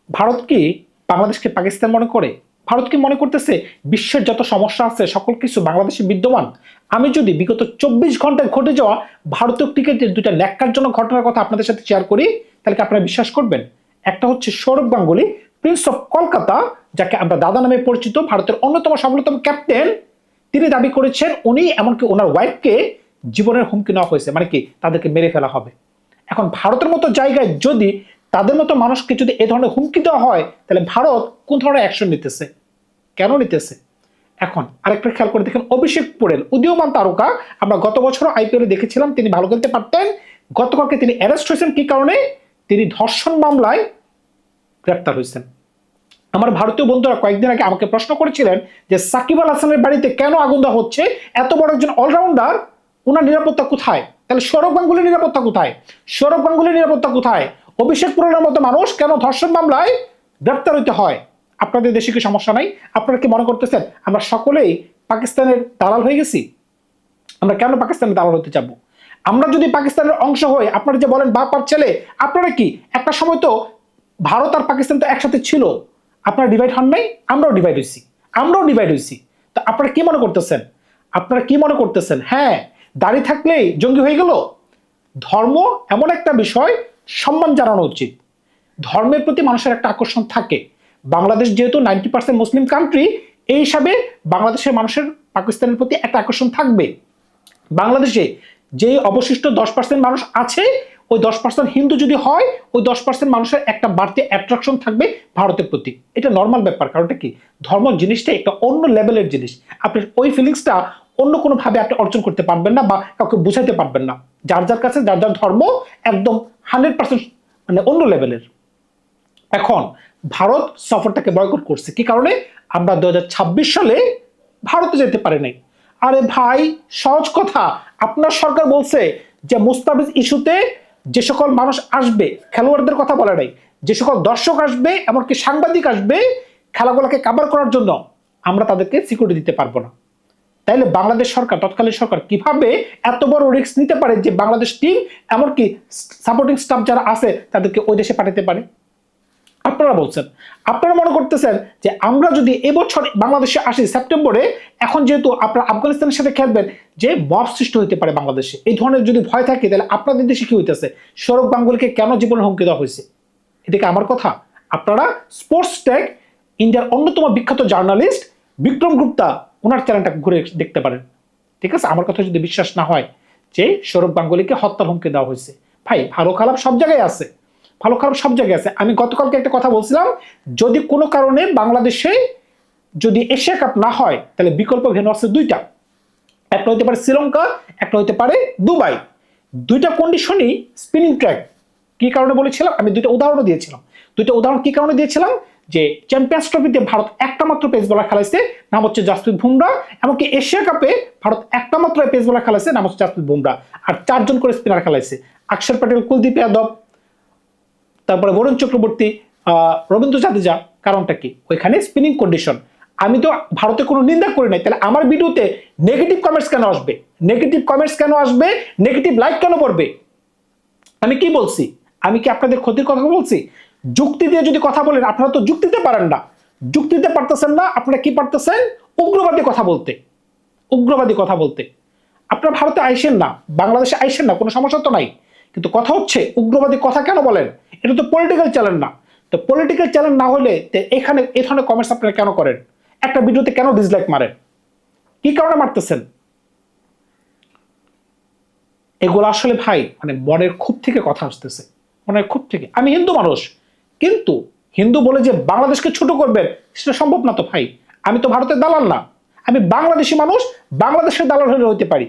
ভারত কি বাংলাদেশকে পাকিস্তান মনে করে? ভারত কি মনে করতেছে বিশ্বের যত সমস্যা আছে সকল কিছু বাংলাদেশে বিদ্যমান? আমি যদি বিগত 24 ঘন্টায় ঘটে যাওয়া ভারতীয় ক্রিকেটের দুইটা ন্যাক্কারজনক ঘটনার কথা আপনাদের সাথে শেয়ার করি, তাহলে কি আপনারা বিশ্বাস করবেন? একটা হচ্ছে সৌরভ গাঙ্গুলী, প্রিন্স অফ কলকাতা, যাকে আমরা দাদা নামে পরিচিত, ভারতের অন্যতম সফলতম ক্যাপ্টেন। তিনি দাবি করেছেন উনি এমনকি ওনার ওয়াইফকে জীবনের হুমকি নেওয়া হয়েছে, মানে কি তাদেরকে মেরে ফেলা হবে। এখন ভারতের মতো জায়গায় যদি তাদের মতো মানুষকে যদি এ ধরনের হুমকি দেওয়া হয়, তাহলে ভারত কোন ধরনের অ্যাকশন নিতেছে, কেন নিতেছে? এখন আরেকটা খেয়াল করে দেখেন, অভিষেক পোরেল উদীয়মান তারকা, আমরা গত বছর আইপিএলে দেখেছিলাম তিনি ভালো খেলতে পারতেন। গতকালকে তিনি অ্যারেস্ট হয়েছেন কি কারণে? তিনি ধর্ষণ মামলায় গ্রেপ্তার হয়েছেন। আমার ভারতীয় বন্ধুরা কয়েকদিন আগে আমাকে প্রশ্ন করেছিলেন যে সাকিব আল হাসানের বাড়িতে কেন আগুন দেওয়া হচ্ছে, এত বড় একজন অলরাউন্ডার, ওনার নিরাপত্তা কোথায়? তাহলে সৌরভ গাঙ্গুলির নিরাপত্তা কোথায়? সৌরভ গাঙ্গুলির নিরাপত্তা কোথায়? অভিষেক পুরনের মতো মানুষ কেন ধর্ষণ মামলায় গ্রেপ্তার হইতে হয়? আপনাদের দেশে কি সমস্যা নাই? আপনারা কি মনে করতেছেন আমরা সকলেই পাকিস্তানের দালাল হয়ে গেছি? আমরা কেন পাকিস্তানের দালাল হতে যাবো? আমরা যদি পাকিস্তানের অংশ হই, আপনারা যে বলেন বাপ আর ছেলে, আপনারা কি একটা সময় তো ভারত আর পাকিস্তান তো একসাথে ছিল, আপনারা ডিভাইড হন নাই? আমরাও ডিভাইড হয়েছি। তো আপনারা কি মনে করতেছেন? আপনারা কি মনে করতেছেন হ্যাঁ দাঁড়িয়ে থাকলেই জঙ্গি হয়ে গেল? ধর্ম এমন একটা বিষয়, সম্মান জানানো উচিত। ধর্মের প্রতি মানুষের একটা আকর্ষণ থাকে। বাংলাদেশ যেহেতু 90% মুসলিম কান্ট্রি, এই হিসাবে বাংলাদেশের মানুষের পাকিস্তানের প্রতি একটা আকর্ষণ থাকবে। বাংলাদেশে যে অবশিষ্ট 10% মানুষ আছে, ওই 10% হিন্দু যদি হয়, ওই 10% মানুষের একটা বাড়তি অ্যাট্রাকশন থাকবে ভারতের প্রতি। এটা নর্মাল ব্যাপার। কারণটা কি, ধর্ম জিনিসটা একটা অন্য লেভেলের জিনিস। আপনি ওই ফিলিংসটা অন্য কোনো ভাবে আপনি অর্জন করতে পারবেন না বা কাউকে বুঝাইতে পারবেন না। যার যার কাছে যার যার ধর্ম একদম 100% মানে অন্য লেভেলের। এখন ভারত সফরটাকে বয়কট করছে কি কারণে? আমরা 2026 সালে ভারতে যেতে পারি নাই। আরে ভাই, সহজ কথা, আপনার সরকার বলছে যে মুস্তাফিজ ইস্যুতে যে সকল মানুষ আসবে, খেলোয়াড়দের কথা বলে নাই, যে সকল দর্শক আসবে, এমনকি সাংবাদিক আসবে খেলাগুলোকে কাভার করার জন্য, আমরা তাদেরকে সিকিউরিটি দিতে পারবো না। তাইলে বাংলাদেশ সরকার, তৎকালীন সরকার কিভাবে এত বড় রিস্ক নিতে পারে যে বাংলাদেশ টিম এমনকি সাপোর্টিং স্টাফ যারা আছে তাদেরকে ওই দেশে পাঠাতে পারে? আপনারা বলছেন, আপনারা মনে করতেছেন যে আমরা যদি এবছর বাংলাদেশে আসি সেপ্টেম্বরে, এখন যেহেতু আপনারা আফগানিস্তানের সাথে খেলবেন, যে মব সৃষ্টি হতে পারে বাংলাদেশে, এই ধরনের যদি ভয় থাকে, তাহলে আপনাদের দেশে কি হইতেছে? সৌরভ গাঙ্গুলীকে কেন জীবনের হুমকি দেওয়া হয়েছে? এদিকে আমার কথা, আপনারা স্পোর্টস টেক ইন্ডিয়ার অন্যতম বিখ্যাত জার্নালিস্ট বিক্রম গুপ্তা, ওনার চ্যানেলটা ঘুরে দেখতে পারেন। ঠিক আছে, আমার কথা যদি বিশ্বাস না হয় যে সৌরভ গাঙ্গুলীকে হত্যার হুমকি দেওয়া হয়েছে, ভাই ভালো খারাপ সব জায়গায় আছে, ভালো খারাপ সব জায়গায় আছে। আমি গতকালকে একটা কথা বলছিলাম, যদি কোনো কারণে বাংলাদেশে যদি এশিয়া কাপ না হয়, তাহলে বিকল্প ভেন্যু আছে দুইটা। একটা হতে পারে শ্রীলঙ্কা, একটা হতে পারে দুবাই। দুইটা কন্ডিশনই স্পিনিং ট্র্যাক। কি কারণে বলেছিলাম? আমি দুইটা উদাহরণ দিয়েছিলাম। দুইটা উদাহরণ কি কারণে দিয়েছিলাম? যে চ্যাম্পিয়ন্স ট্রফিতে ভারত একটা মাত্র পেস বোলার খেলাইছে, নাম হচ্ছে জাসপ্রীত বুমরা। এমনকি এশিয়া কাপে ভারত একটা মাত্র পেস বোলার খেলাইছে, নাম হচ্ছে জাসপ্রীত বুমরা। আর 4জন করে স্পিনার খেলাইছে, অক্ষর প্যাটেল, কুলদীপ যাদব, তারপরে বরুণ চক্রবর্তী, রবীন্দ্র জাদেজা। কারণটা কি? ওইখানে স্পিনিং কন্ডিশন। আমি তো ভারতের কোনো নিন্দা করি নাই, তাহলে আমার ভিডিওতে নেগেটিভ কমেন্টস কেন আসবে? নেগেটিভ কমেন্টস কেন আসবে? নেগেটিভ লাইক কেন পড়বে? আমি কি বলছি? আমি কি আপনাদের ক্ষতির কথা বলছি? যুক্তি দিয়ে যদি কথা বলেন, আপনারা তো যুক্তিতে পারেন না, যুক্তিতে পারতেছেন না, আপনারা কি পারতেছেন? উগ্রবাদী কথা বলতে, উগ্রবাদী কথা বলতে। আপনারা ভারতে আইসেন না, বাংলাদেশে আইসেন না, কোনো সমস্যা তো নাই, কিন্তু কথা হচ্ছে উগ্রবাদী কথা কেন বলেন? এটা তো পলিটিক্যাল চ্যানেল না। তো পলিটিক্যাল চ্যানেল না হলে এখানে এই ধরনের কমেন্টস আপনারা কেন করেন? একটা ভিডিওতে কেন ডিসলাইক মারেন? কি কারণে মারতেছেন? এগুলো আসলে ভাই মানে মনের খুব থেকে কথা আসতেছে, মনের খুব থেকে। আমি হিন্দু মানুষ, কিন্তু হিন্দু বলে যে বাংলাদেশকে ছোট করবেন সেটা সম্ভব না তো ভাই। আমি তো ভারতের দালাল না, আমি বাংলাদেশি মানুষ, বাংলাদেশের দালাল হলে হইতে পারি,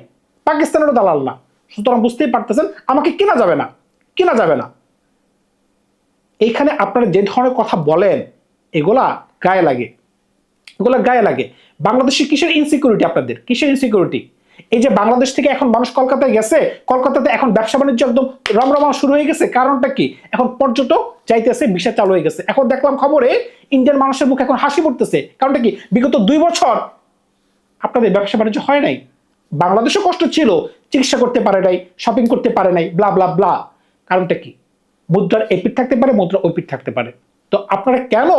পাকিস্তানেরও দালাল না। সুতরাং বুঝতেই পারতেছেন আমাকে কেনা যাবে না, কেনা যাবে না। এইখানে আপনারা যে ধরনের কথা বলেন, এগুলা গায়ে লাগে, এগুলা গায়ে লাগে। বাংলাদেশে কিসের ইনসিকিউরিটি? আপনাদের কিসের ইনসিকিউরিটি? এই যে বাংলাদেশ থেকে এখন মানুষ কলকাতায় গেছে, কলকাতাতে এখন ব্যবসা বাণিজ্য একদম রমরমা শুরু হয়ে গেছে। কারণটা কি? এখন পর্যটক যাইতেছে, ভিসা চালু হয়ে গেছে। এখন দেখলাম খবরে ইন্ডিয়ান মানুষের মুখে এখন হাসি পড়তেছে। কারণটা কি? বিগত 2 বছর আপনাদের ব্যবসা বাণিজ্য হয় নাই। বাংলাদেশও কষ্ট ছিল, চিকিৎসা করতে পারে নাই, শপিং করতে পারে নাই, ব্লা ব্লা ব্লা। কারণটা কি? মুদ্রার এপিঠ থাকতে পারে, মুদ্রা ওইপিঠ থাকতে পারে। তো আপনারা কেন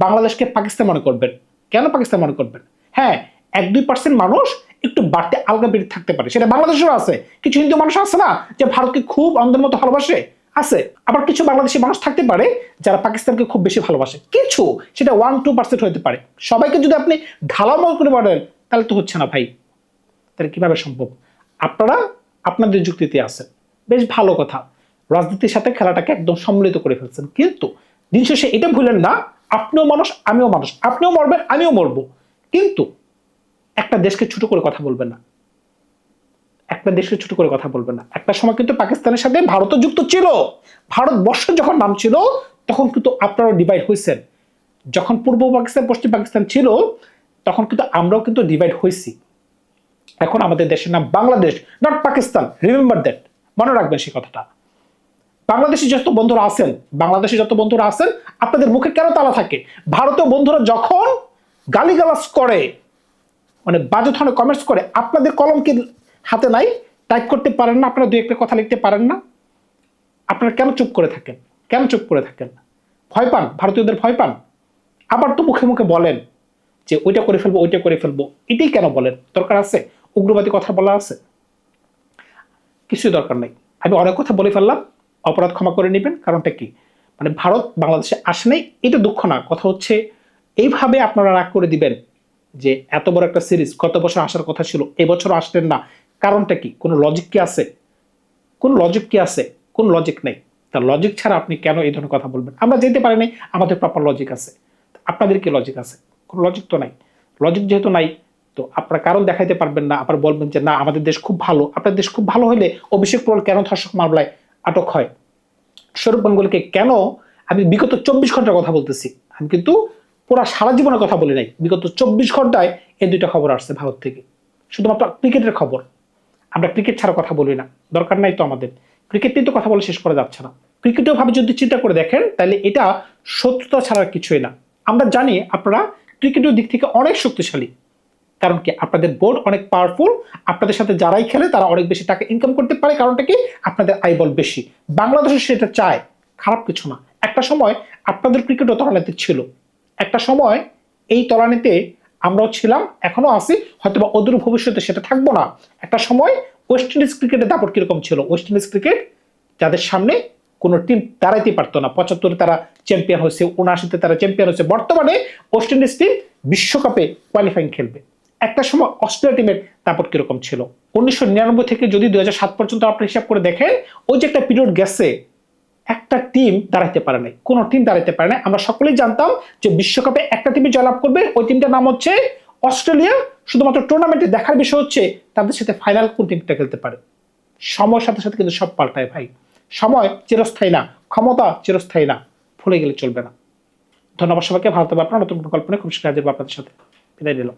বাংলাদেশকে পাকিস্তান মনে করবেন? কেন পাকিস্তান মনে করবেন? হ্যাঁ, 1-2% মানুষ একটু বাড়তে আলগা বেড়ে থাকতে পারে, সেটা বাংলাদেশেও আছে। কিছু হিন্দু মানুষ আছে না যে ভারতকে খুব অন্ধের মতো ভালোবাসে, আছে। আবার কিছু বাংলাদেশি মানুষ থাকতে পারে যারা পাকিস্তানকে খুব বেশি ভালোবাসে, কিছু, সেটা 1-2% হতে পারে। সবাইকে যদি আপনি ঢালাও করে পারেন তাহলে তো হচ্ছে না ভাই, তাহলে কিভাবে সম্ভব? আপনারা আপনাদের যুক্তিতে আছেন, বেশ ভালো কথা, রাজনীতির সাথে খেলাটাকে একদম সম্মিলিত করে ফেলছেন, কিন্তু দিন শেষে এটা ভুলেন না, আপনিও মানুষ আমিও মানুষ, আপনিও মরবেন আমিও মরবো, কিন্তু একটা দেশকে ছোট করে কথা বলবেন না, একটা দেশকে ছোট করে কথা বলবেন না। একটা সময় কিন্তু পাকিস্তানের সাথে ভারতও যুক্ত ছিল, ভারতবর্ষ যখন নাম ছিল তখন কিন্তু আপনারাও ডিভাইড হয়েছেন। যখন পূর্ব পাকিস্তান পশ্চিম পাকিস্তান ছিল তখন কিন্তু আমরাও কিন্তু ডিভাইড হয়েছি। এখন আমাদের দেশের নাম Bangladesh, not Pakistan, remember that, মনে রাখবেন সেই কথাটা। বাংলাদেশি যত বন্ধুরা আছেন, বাংলাদেশি যত বন্ধুরা আছেন, আপনাদের মুখে কেন তালা থাকে? ভারতীয় বন্ধুরা যখন গালিগালাজ করে, মানে বাজে ধরনের কমেন্টস করে, আপনাদের কলম কি হাতে নাই? টাইপ করতে পারেন না? আপনারা দুই একটা কথা লিখতে পারেন না? আপনারা কেন চুপ করে থাকেন? কেন চুপ করে থাকেন? ভয় পান? ভারতীয়দের ভয় পান? আবার তো মুখে মুখে বলেন যে ওইটা করে ফেলবো, ওইটা করে ফেলবো, এটাই কেন বলেন? দরকার আছে? উগ্রবাদী কথা বলা আছে? কিছুই দরকার নাই। আমি অনেক কথা বলে ফেললাম, অপরাধ ক্ষমা করে নেবেন। কারণটা কি, মানে ভারত বাংলাদেশে আসে নাই এটা দুঃখ না, কথা হচ্ছে এইভাবে আপনারা রাগ করে দিবেন যে এত বড় একটা সিরিজ গত বছর আসার কথা ছিল, এবছর আসলেন না, কারণটা কি? কোনো লজিক কি আছে? কোন লজিক কি আছে? কোন লজিক নেই। তার লজিক ছাড়া আপনি কেন এই ধরনের কথা বলবেন? আমরা যেতে পারি নাই, আমাদের প্রপার লজিক আছে, আপনাদের কি লজিক আছে? কোনো লজিক তো নাই। লজিক যেহেতু নাই, তো আপনারা কারণ দেখাইতে পারবেন না, আবার বলবেন যে না আমাদের দেশ খুব ভালো। আপনার দেশ খুব ভালো হলে অভিষেক পোল কেন ধর্ষক মামলায় আটক হয়? স্বরূপ গাঙ্গুলিকে কেন? আমি বিগত 24 ঘন্টার কথা বলতেছি, আমি কিন্তু পুরা সারা জীবনের কথা বলি নাই, বিগত 24 ঘন্টায় এই দুইটা খবর আসছে ভারত থেকে, শুধুমাত্র ক্রিকেটের খবর। আমরা ক্রিকেট ছাড়া কথা বলি না, দরকার নাই তো আমাদের। ক্রিকেট নিয়ে তো কথা বলে শেষ করা যাচ্ছে না। ক্রিকেটেও ভাবে যদি চিন্তা করে দেখেন তাহলে এটা শত্রুতা ছাড়া কিছুই না। আমরা জানি আপনারা ক্রিকেটের দিক থেকে অনেক শক্তিশালী, কারণ কি আপনাদের বোর্ড অনেক পাওয়ারফুল, আপনাদের সাথে যারাই খেলে তারা অনেক বেশি টাকা ইনকাম করতে পারে, কারণটা কি আপনাদের আয়বল বেশি। বাংলাদেশে সেটা চায়, খারাপ কিছু না। একটা সময় আপনাদের ক্রিকেটও তলানিতে ছিল, একটা সময় এই তলানিতে আমরাও ছিলাম, এখনো আছি, হয়তো বা অদূর ভবিষ্যতে সেটা থাকবো না। একটা সময় ওয়েস্ট ইন্ডিজ ক্রিকেটের দাপট কিরকম ছিল? ওয়েস্ট ইন্ডিজ ক্রিকেট যাদের সামনে কোনো টিম দাঁড়াইতে পারতো না, 75-এ তারা চ্যাম্পিয়ন হয়েছে, 79-তে তারা চ্যাম্পিয়ন হয়েছে। বর্তমানে ওয়েস্ট ইন্ডিজ টিম বিশ্বকাপে কোয়ালিফাইং খেলবে। একটা সময় অস্ট্রেলিয়া টিমের দাপট কিরকম ছিল? 1999 থেকে যদি 2007 পর্যন্ত আপনি হিসাব করে দেখেন, ওই যে একটা পিরিয়ড গেছে, একটা টিম দাঁড়াইতে পারে নাই, কোনো টিম দাঁড়াইতে পারে নাই। আমরা সকলেই জানতাম যে বিশ্বকাপে একটা টিমই জয়লাভ করবে, ওই টিমটার নাম হচ্ছে অস্ট্রেলিয়া। শুধুমাত্র টুর্নামেন্টে দেখার বিষয় হচ্ছে তাদের সাথে ফাইনাল কোন টিমটা খেলতে পারে। সময়ের সাথে সাথে কিন্তু সব পাল্টায় ভাই, সময় চিরস্থায়ী না, ক্ষমতা চিরস্থায়ী না, ভুলে গেলে চলবে না। ধন্যবাদ সবাইকে, ভালো থাকবে আপনার। নতুন গল্প নিয়ে খুব শীঘ্রই হাজির হবো আপনাদের সাথে। বিদায় নিলাম।